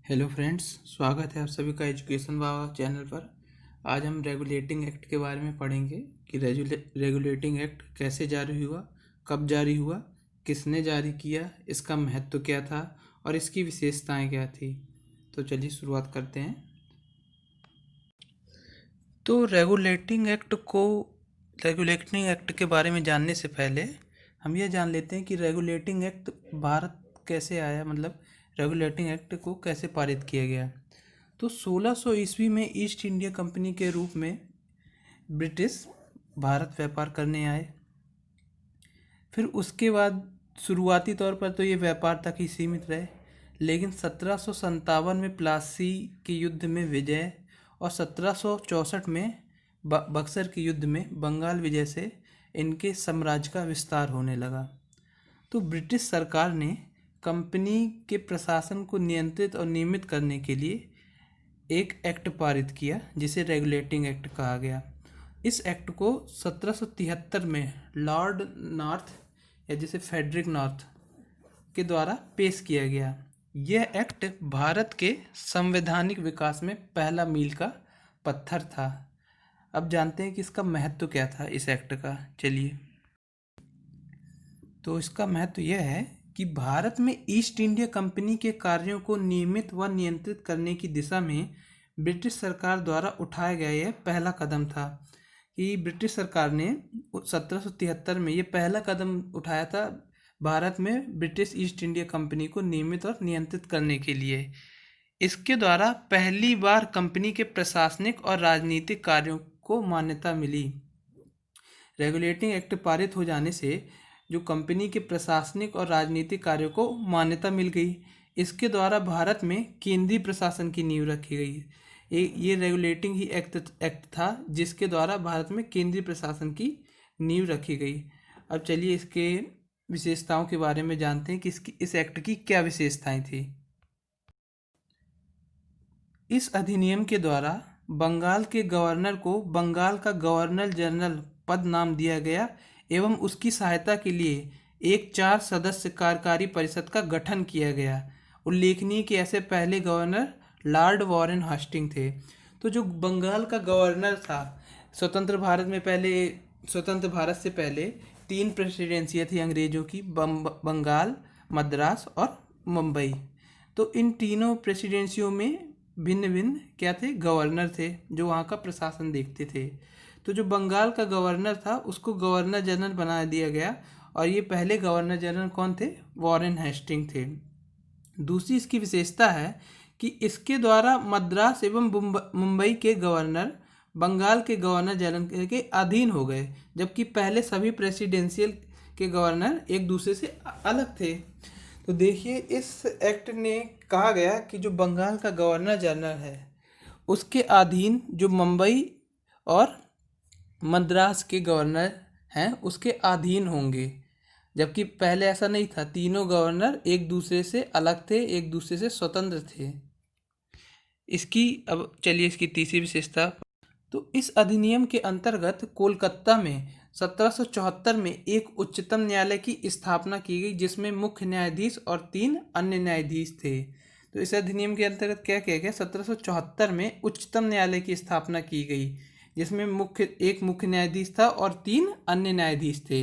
Hello friends, स्वागत है आप सभी का एजुकेशन बाबा चैनल पर। आज हम रेगुलेटिंग एक्ट के बारे में पढ़ेंगे कि रेगुलेटिंग एक्ट कैसे जारी हुआ, कब जारी हुआ, किसने जारी किया, इसका महत्व क्या था और इसकी विशेषताएं क्या थी। तो चलिए शुरुआत करते हैं। तो रेगुलेटिंग एक्ट के बारे में जानने से पहले हम ये जान लेते हैं कि रेगुलेटिंग एक्ट भारत कैसे आया, मतलब रेगुलेटिंग एक्ट को कैसे पारित किया गया। तो 1600 ईस्वी में ईस्ट इंडिया कंपनी के रूप में ब्रिटिश भारत व्यापार करने आए। फिर उसके बाद शुरुआती तौर पर तो ये व्यापार तक ही सीमित रहे, लेकिन 1757 में प्लासी के युद्ध में विजय और 1764 में बक्सर के युद्ध में बंगाल विजय से इनके साम्राज्य का विस्तार होने लगा। तो ब्रिटिश सरकार ने कंपनी के प्रशासन को नियंत्रित और नियमित करने के लिए एक एक्ट पारित किया जिसे रेगुलेटिंग एक्ट कहा गया। इस एक्ट को 1773 में लॉर्ड नॉर्थ या जिसे फेडरिक नॉर्थ के द्वारा पेश किया गया। यह एक्ट भारत के संवैधानिक विकास में पहला मील का पत्थर था। अब जानते हैं कि इसका महत्व क्या था इस एक्ट का। चलिए, तो इसका महत्व यह है कि भारत में ईस्ट इंडिया कंपनी के कार्यों को नियमित व नियंत्रित करने की दिशा में ब्रिटिश सरकार द्वारा उठाया गया यह पहला कदम था। कि ब्रिटिश सरकार ने 1773 में ये पहला कदम उठाया था भारत में ब्रिटिश ईस्ट इंडिया कंपनी को नियमित और नियंत्रित करने के लिए। इसके द्वारा पहली बार कंपनी के प्रशासनिक और राजनीतिक कार्यों को मान्यता मिली। रेगुलेटिंग एक्ट पारित हो जाने से जो कंपनी के प्रशासनिक और राजनीतिक कार्यों को मान्यता मिल गई। इसके द्वारा भारत में केंद्रीय प्रशासन की नींव रखी गई। ये रेगुलेटिंग ही एक्ट था जिसके द्वारा भारत में केंद्रीय प्रशासन की नींव रखी गई। अब चलिए इसके विशेषताओं के बारे में जानते हैं कि इस एक्ट की क्या विशेषताएं थी। इस अधिनियम के द्वारा बंगाल के गवर्नर को बंगाल का गवर्नर जनरल पद नाम दिया गया एवं उसकी सहायता के लिए एक 4 सदस्य कार्यकारी परिषद का गठन किया गया। उल्लेखनीय कि ऐसे पहले गवर्नर लॉर्ड वॉरेन हास्टिंग थे। तो जो बंगाल का गवर्नर था, स्वतंत्र भारत से पहले 3 प्रेसिडेंसियाँ थी अंग्रेजों की, बंगाल, मद्रास और मुंबई। तो इन तीनों प्रेसिडेंसियों में भिन्न भिन्न क्या थे, गवर्नर थे जो वहाँ का प्रशासन देखते थे। तो जो बंगाल का गवर्नर था उसको गवर्नर जनरल बना दिया गया और ये पहले गवर्नर जनरल कौन थे, वॉरेन हेस्टिंग थे। दूसरी इसकी विशेषता है कि इसके द्वारा मद्रास एवं मुंबई के गवर्नर बंगाल के गवर्नर जनरल के अधीन हो गए, जबकि पहले सभी प्रेसिडेंशियल के गवर्नर एक दूसरे से अलग थे। तो देखिए, इस एक्ट ने कहा गया कि जो बंगाल का गवर्नर जनरल है उसके अधीन जो मुंबई और मद्रास के गवर्नर हैं उसके अधीन होंगे, जबकि पहले ऐसा नहीं था। तीनों गवर्नर एक दूसरे से अलग थे, एक दूसरे से स्वतंत्र थे। अब चलिए इसकी तीसरी विशेषता। तो इस अधिनियम के अंतर्गत कोलकाता में 1774 में एक उच्चतम न्यायालय की स्थापना की गई जिसमें मुख्य न्यायाधीश और 3 अन्य न्यायाधीश थे। तो इस अधिनियम के अंतर्गत क्या किया गया, 1774 में उच्चतम न्यायालय की स्थापना की गई जिसमें एक मुख्य न्यायाधीश था और 3 अन्य न्यायाधीश थे।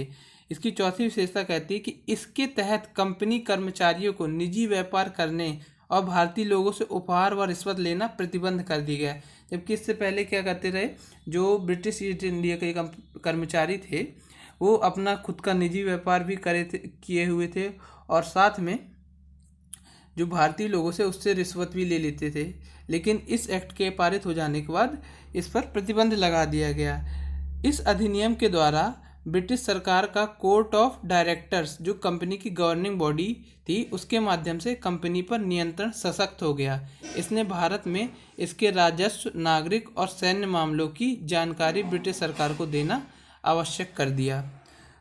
इसकी चौथी विशेषता कहती है कि इसके तहत कंपनी कर्मचारियों को निजी व्यापार करने और भारतीय लोगों से उपहार व रिश्वत लेना प्रतिबंध कर दिया गया। जबकि इससे पहले क्या करते रहे, जो ब्रिटिश ईस्ट इंडिया के कर्मचारी थे वो अपना खुद का निजी व्यापार भी किए हुए थे और साथ में जो भारतीय लोगों से उससे रिश्वत भी ले लेते थे। लेकिन इस एक्ट के पारित हो जाने के बाद इस पर प्रतिबंध लगा दिया गया। इस अधिनियम के द्वारा ब्रिटिश सरकार का कोर्ट ऑफ डायरेक्टर्स जो कंपनी की गवर्निंग बॉडी थी उसके माध्यम से कंपनी पर नियंत्रण सशक्त हो गया। इसने भारत में इसके राजस्व, नागरिक और सैन्य मामलों की जानकारी ब्रिटिश सरकार को देना आवश्यक कर दिया।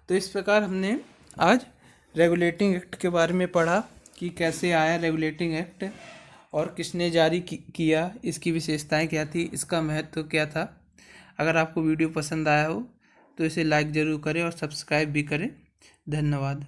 तो इस प्रकार हमने आज रेगुलेटिंग एक्ट के बारे में पढ़ा कि कैसे आया रेगुलेटिंग एक्ट और किसने जारी किया, इसकी विशेषताएं क्या थी, इसका महत्व क्या था। अगर आपको वीडियो पसंद आया हो तो इसे लाइक ज़रूर करें और सब्सक्राइब भी करें। धन्यवाद।